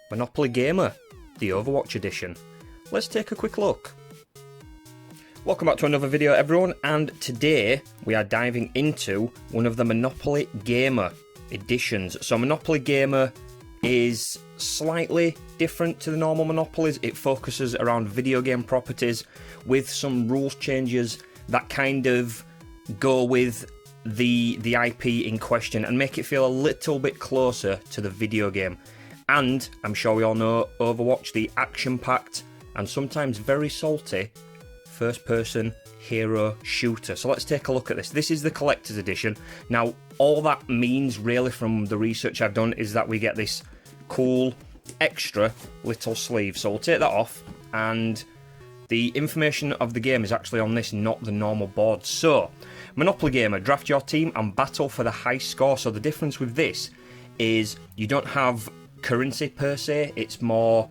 Monopoly Gamer, the Overwatch Edition. Let's take a quick look. Welcome back to another video, everyone, and today we are diving into one of the Monopoly Gamer editions. So Monopoly Gamer is slightly different to the normal Monopolies. It focuses around video game properties with some rules changes that kind of go with the IP in question and make it feel a little bit closer to the video game. And I'm sure we all know Overwatch, the action-packed and sometimes very salty first-person hero shooter. So let's take a look at this. This is the collector's edition. Now, all that means really from the research I've done is that we get this cool extra little sleeve. So we'll take that off, and the information of the game is actually on this, not the normal board. So, Monopoly Gamer, draft your team and battle for the high score. So the difference with this is you don't have currency per se, it's more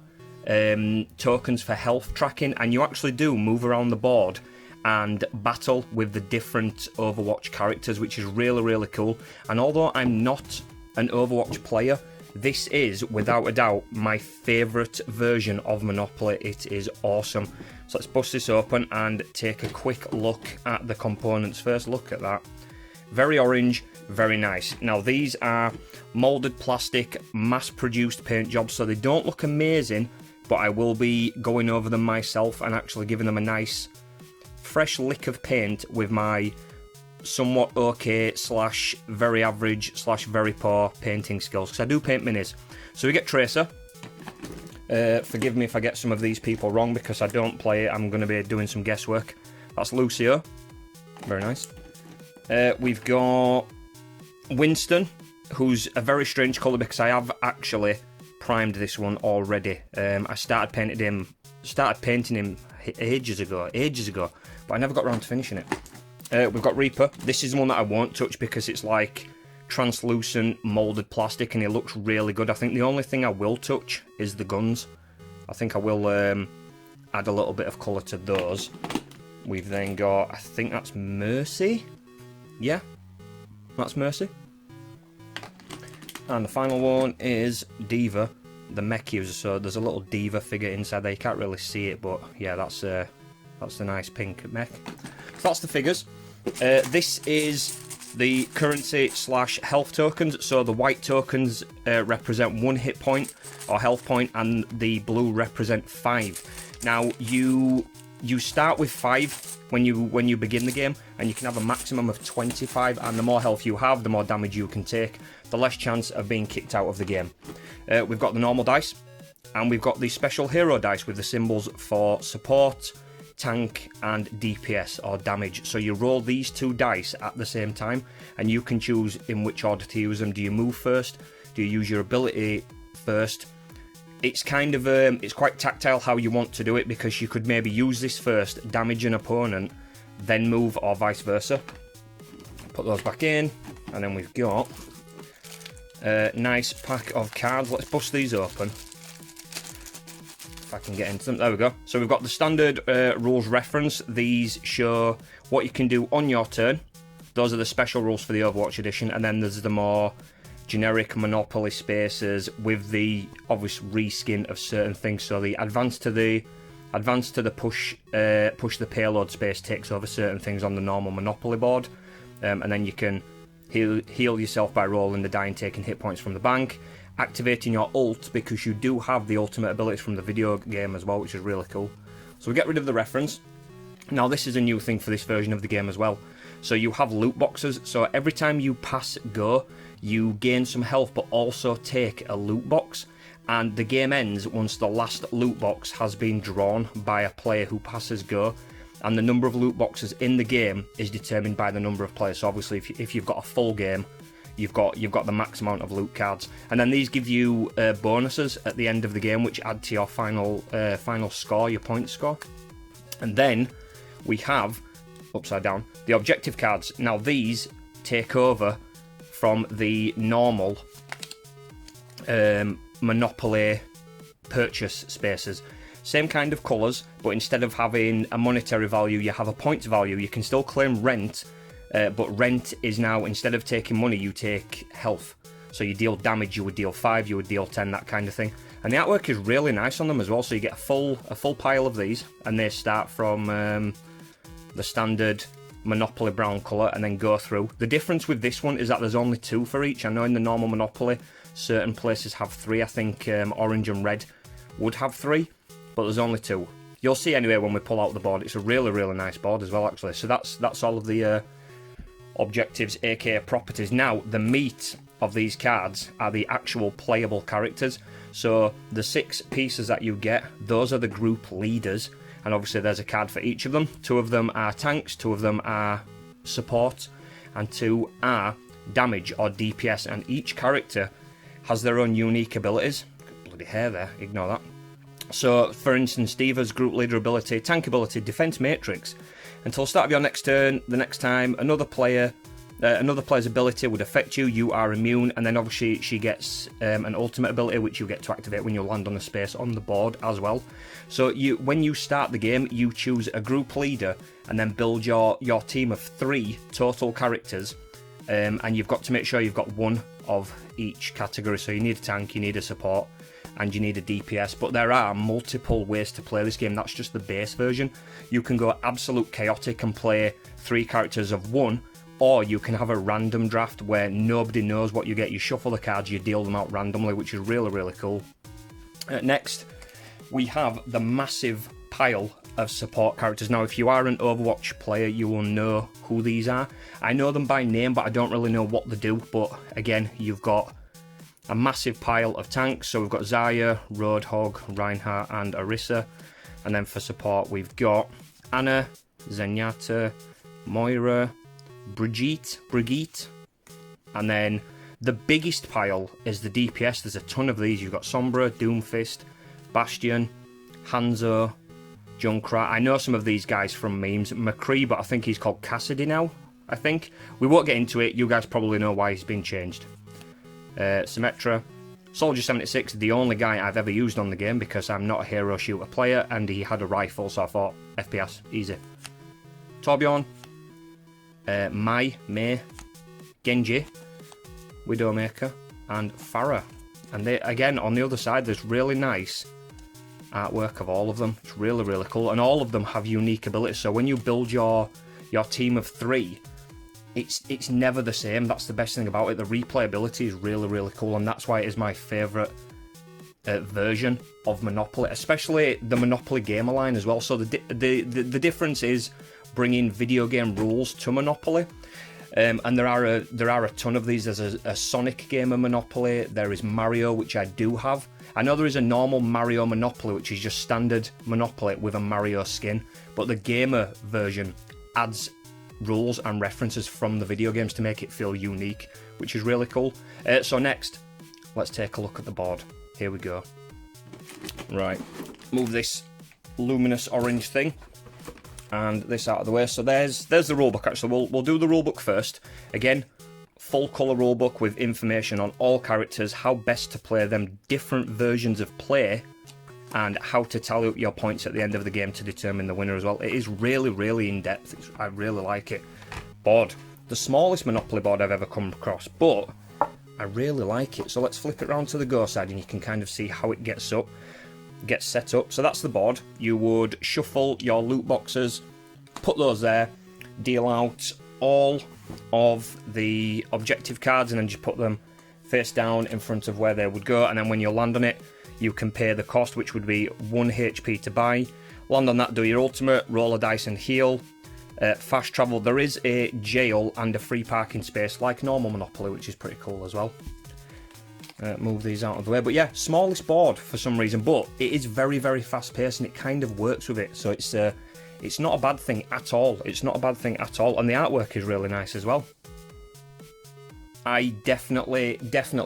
tokens for health tracking, and you actually do move around the board and battle with the different Overwatch characters, which is really, really cool. And although I'm not an Overwatch player, this is, without a doubt, my favourite version of Monopoly. It is awesome. So let's bust this open and take a quick look at the components. First, look at that. Very orange, very nice. Now, these are moulded plastic, mass-produced paint jobs, so they don't look amazing, but I will be going over them myself and actually giving them a nice, fresh lick of paint with my somewhat okay slash very average slash very poor painting skills, because I do paint minis. So we get Tracer. Forgive me if I get some of these people wrong because I don't play it. I'm going to be doing some guesswork. That's Lucio. Very nice. We've got Winston, who's a very strange colour because I have actually primed this one already. I started painting him ages ago, but I never got around to finishing it. We've got Reaper. This is the one that I won't touch because it's like translucent moulded plastic and it looks really good. I think the only thing I will touch is the guns. I think I will add a little bit of colour to those. We've then got, I think that's Mercy. Yeah, that's Mercy. And the final one is Diva, the mech user. So there's a little Diva figure inside there. You can't really see it, but yeah, that's the nice pink mech. So that's the figures. This is the currency slash health tokens. So the white tokens represent 1 hit point or health point, and the blue represent 5. Now you start with 5 when you begin the game, and you can have a maximum of 25. And the more health you have, the more damage you can take, the less chance of being kicked out of the game. We've got the normal dice, and we've got the special hero dice with the symbols for support, tank and DPS or damage. So you roll these 2 dice at the same time and you can choose in which order to use them. Do you move first? Do you use your ability first? It's kind of it's quite tactile how you want to do it, because you could maybe use this first, damage an opponent, then move, or vice versa. Put those back in, and then we've got a nice pack of cards. Let's bust these open. If I can get into them. There we go. So we've got the standard rules reference. These show what you can do on your turn. Those are the special rules for the Overwatch Edition. And then there's the more generic Monopoly spaces with the obvious reskin of certain things. So the advance to the push the payload space takes over certain things on the normal Monopoly board. And then you can heal yourself by rolling the die and taking hit points from the bank. Activating your ult, because you do have the ultimate abilities from the video game as well, which is really cool. So we get rid of the reference. Now this is a new thing for this version of the game as well. So you have loot boxes, so every time you pass go, you gain some health but also take a loot box. And the game ends once the last loot box has been drawn by a player who passes go. And the number of loot boxes in the game is determined by the number of players. So obviously if you've got a full game, you've got the max amount of loot cards, and then these give you bonuses at the end of the game, which add to your final score, your point score. And then we have, upside down, the objective cards. Now these take over from the normal Monopoly purchase spaces. Same kind of colours, but instead of having a monetary value, you have a points value. You can still claim rent, but rent is now, instead of taking money, you take health. So you deal damage, you would deal 5, you would deal 10, that kind of thing. And the artwork is really nice on them as well, so you get a full pile of these, and they start from the standard Monopoly brown colour and then go through. The difference with this one is that there's only 2 for each. I know in the normal Monopoly, certain places have 3. I think orange and red would have 3, but there's only 2. You'll see anyway when we pull out the board. It's a really, really nice board as well, actually. So that's all of the objectives, aka properties. Now, the meat of these cards are the actual playable characters. So the 6 pieces that you get, those are the group leaders, and obviously there's a card for each of them. 2 of them are tanks, 2 of them are support, and 2 are damage or DPS, and each character has their own unique abilities. Bloody hair there, ignore that. So, for instance, Steva's group leader ability, tank ability, defense matrix. Until the start of your next turn, the next time another player's ability would affect you, you are immune. And then obviously she gets an ultimate ability which you get to activate when you land on a space on the board as well. So when you start the game, you choose a group leader and then build your team of 3 total characters. And you've got to make sure you've got 1 of each category. So you need a tank, you need a support, and you need a DPS, but there are multiple ways to play this game. That's just the base version. You can go absolute chaotic and play 3 characters of 1, or you can have a random draft where nobody knows what you get. You shuffle the cards, you deal them out randomly, which is really, really cool. Next, we have the massive pile of support characters. Now, if you are an Overwatch player, you will know who these are. I know them by name, but I don't really know what they do. But again, you've got a massive pile of tanks. So we've got Zarya, Roadhog, Reinhardt, and Orisa. And then for support, we've got Anna, Zenyatta, Moira, Brigitte. And then the biggest pile is the DPS. There's a ton of these. You've got Sombra, Doomfist, Bastion, Hanzo, Junkrat. I know some of these guys from memes. McCree, but I think he's called Cassidy now, I think. We won't get into it. You guys probably know why he's been changed. Symmetra. Soldier 76, the only guy I've ever used on the game because I'm not a hero shooter player, and he had a rifle, so I thought, FPS, easy. Torbjorn. Mei, Genji, Widowmaker, and Pharah. And they, again, on the other side, there's really nice artwork of all of them. It's really, really cool. And all of them have unique abilities. So when you build your team of 3, it's never the same. That's the best thing about it. The replayability is really, really cool. And that's why it is my favourite version of Monopoly, especially the Monopoly gamer line as well. So the difference is bringing video game rules to Monopoly. And there are a ton of these. There's a Sonic gamer Monopoly. There is Mario, which I do have. I know there is a normal Mario Monopoly, which is just standard Monopoly with a Mario skin. But the gamer version adds rules and references from the video games to make it feel unique, which is really cool. So next, let's take a look at the board. Here we go. Right, move this luminous orange thing and this out of the way. So there's the rulebook. Actually, we'll do the rulebook first. Again, full colour rulebook with information on all characters, how best to play them, different versions of play, and how to tally up your points at the end of the game to determine the winner as well. It is really, really in-depth. I really like it. Board. The smallest Monopoly board I've ever come across, but I really like it. So let's flip it around to the go side and you can kind of see how it gets set up. So that's the board. You would shuffle your loot boxes, put those there, deal out all of the objective cards, and then just put them face down in front of where they would go. And then when you land on it, you can pay the cost, which would be 1 HP to buy. Land on that, do your ultimate, roll a dice and heal. Fast travel. There is a jail and a free parking space like normal Monopoly, which is pretty cool as well. Move these out of the way. But yeah, smallest board for some reason, but it is very, very fast paced and it kind of works with it. So it's not a bad thing at all. It's not a bad thing at all. And the artwork is really nice as well. I definitely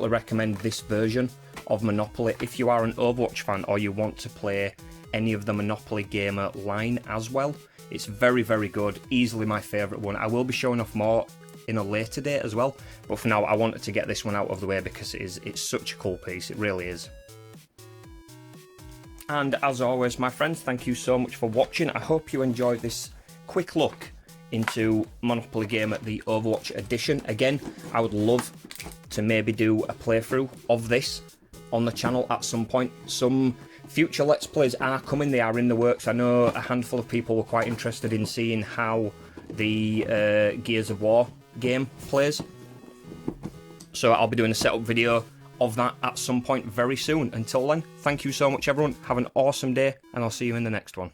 recommend this version of Monopoly if you are an Overwatch fan or you want to play any of the Monopoly gamer line as well. It's very, very good. Easily my favourite one. I will be showing off more in a later date as well, but for now I wanted to get this one out of the way because it's such a cool piece. It really is. And as always, my friends, thank you so much for watching. I hope you enjoyed this quick look into Monopoly Gamer, the Overwatch Edition. Again, I would love to maybe do a playthrough of this on the channel at some point. Some future Let's Plays are coming, they are in the works. I know a handful of people were quite interested in seeing how the Gears of War game plays. So I'll be doing a setup video of that at some point very soon. Until then, thank you so much everyone, have an awesome day, and I'll see you in the next one.